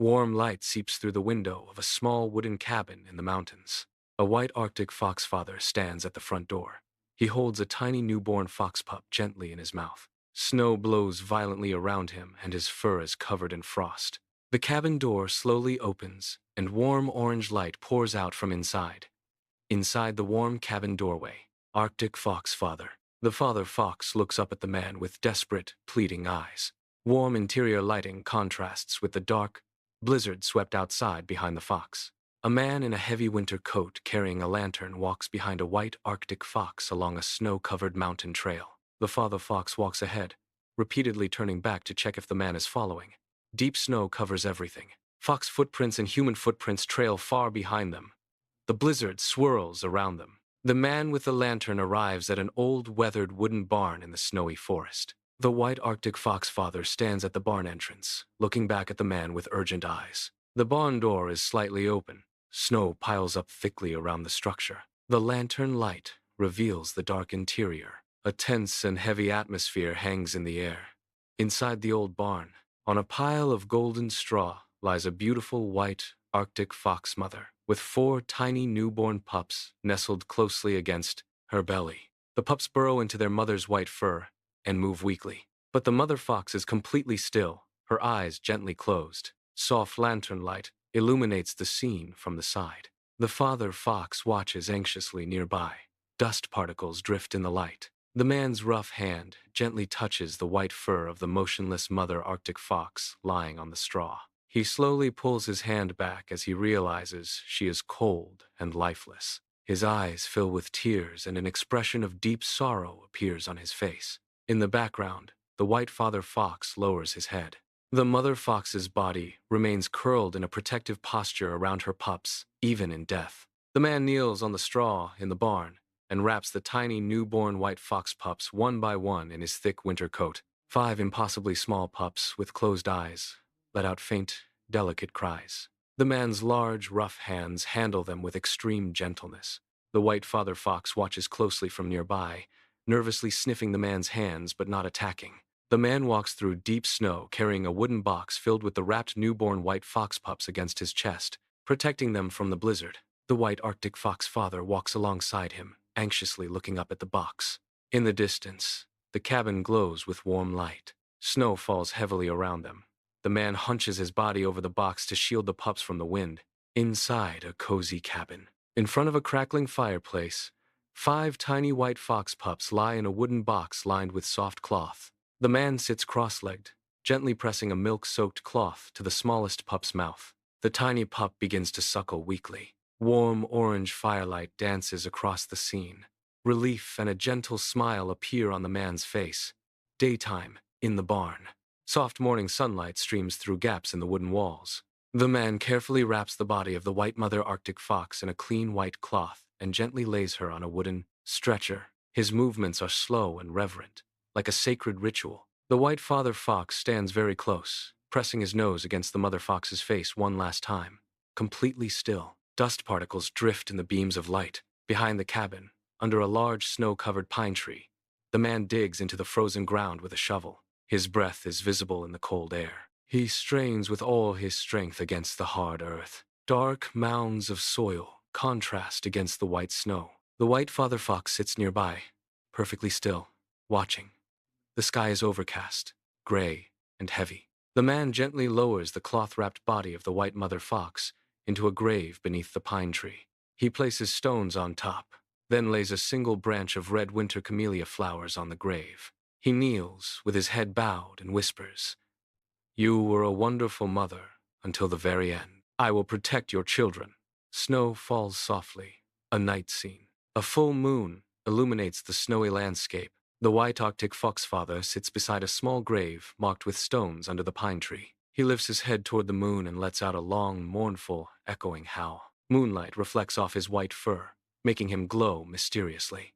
Warm light seeps through the window of a small wooden cabin in the mountains. A white Arctic fox father stands at the front door. He holds a tiny newborn fox pup gently in his mouth. Snow blows violently around him and his fur is covered in frost. The cabin door slowly opens and warm orange light pours out from inside. Inside the warm cabin doorway, Arctic fox father. The father fox looks up at the man with desperate, pleading eyes. Warm interior lighting contrasts with the dark blizzard swept outside behind the fox. A man in a heavy winter coat carrying a lantern walks behind a white Arctic fox along a snow-covered mountain trail. The father fox walks ahead, repeatedly turning back to check if the man is following. Deep snow covers everything. Fox footprints and human footprints trail far behind them. The blizzard swirls around them. The man with the lantern arrives at an old, weathered wooden barn in the snowy forest. The white Arctic fox father stands at the barn entrance, looking back at the man with urgent eyes. The barn door is slightly open. Snow piles up thickly around the structure. The lantern light reveals the dark interior. A tense and heavy atmosphere hangs in the air. Inside the old barn, on a pile of golden straw, lies a beautiful white Arctic fox mother, with 4 tiny newborn pups nestled closely against her belly. The pups burrow into their mother's white fur and move weakly. But the mother fox is completely still, her eyes gently closed. Soft lantern light illuminates the scene from the side. The father fox watches anxiously nearby. Dust particles drift in the light. The man's rough hand gently touches the white fur of the motionless mother Arctic fox lying on the straw. He slowly pulls his hand back as he realizes she is cold and lifeless. His eyes fill with tears and an expression of deep sorrow appears on his face. In the background, the white father fox lowers his head. The mother fox's body remains curled in a protective posture around her pups, even in death. The man kneels on the straw in the barn and wraps the tiny newborn white fox pups one by one in his thick winter coat. 5 impossibly small pups with closed eyes let out faint, delicate cries. The man's large, rough hands handle them with extreme gentleness. The white father fox watches closely from nearby, nervously sniffing the man's hands but not attacking. The man walks through deep snow carrying a wooden box filled with the wrapped newborn white fox pups against his chest, protecting them from the blizzard. The white Arctic fox father walks alongside him, anxiously looking up at the box. In the distance, the cabin glows with warm light. Snow falls heavily around them. The man hunches his body over the box to shield the pups from the wind. Inside a cozy cabin, in front of a crackling fireplace, 5 tiny white fox pups lie in a wooden box lined with soft cloth. The man sits cross-legged, gently pressing a milk-soaked cloth to the smallest pup's mouth. The tiny pup begins to suckle weakly. Warm orange firelight dances across the scene. Relief and a gentle smile appear on the man's face. Daytime, in the barn. Soft morning sunlight streams through gaps in the wooden walls. The man carefully wraps the body of the white mother Arctic fox in a clean white cloth and gently lays her on a wooden stretcher. His movements are slow and reverent, like a sacred ritual. The white father fox stands very close, pressing his nose against the mother fox's face one last time. Completely still, dust particles drift in the beams of light. Behind the cabin, under a large snow-covered pine tree, the man digs into the frozen ground with a shovel. His breath is visible in the cold air. He strains with all his strength against the hard earth. Dark mounds of soil contrast against the white snow. The white father fox sits nearby, perfectly still, watching. The sky is overcast, gray, and heavy. The man gently lowers the cloth-wrapped body of the white mother fox into a grave beneath the pine tree. He places stones on top, then lays a single branch of red winter camellia flowers on the grave. He kneels, with his head bowed, and whispers, "You were a wonderful mother until the very end. I will protect your children." Snow falls softly, a night scene. A full moon illuminates the snowy landscape. The white Arctic fox father sits beside a small grave marked with stones under the pine tree. He lifts his head toward the moon and lets out a long, mournful, echoing howl. Moonlight reflects off his white fur, making him glow mysteriously.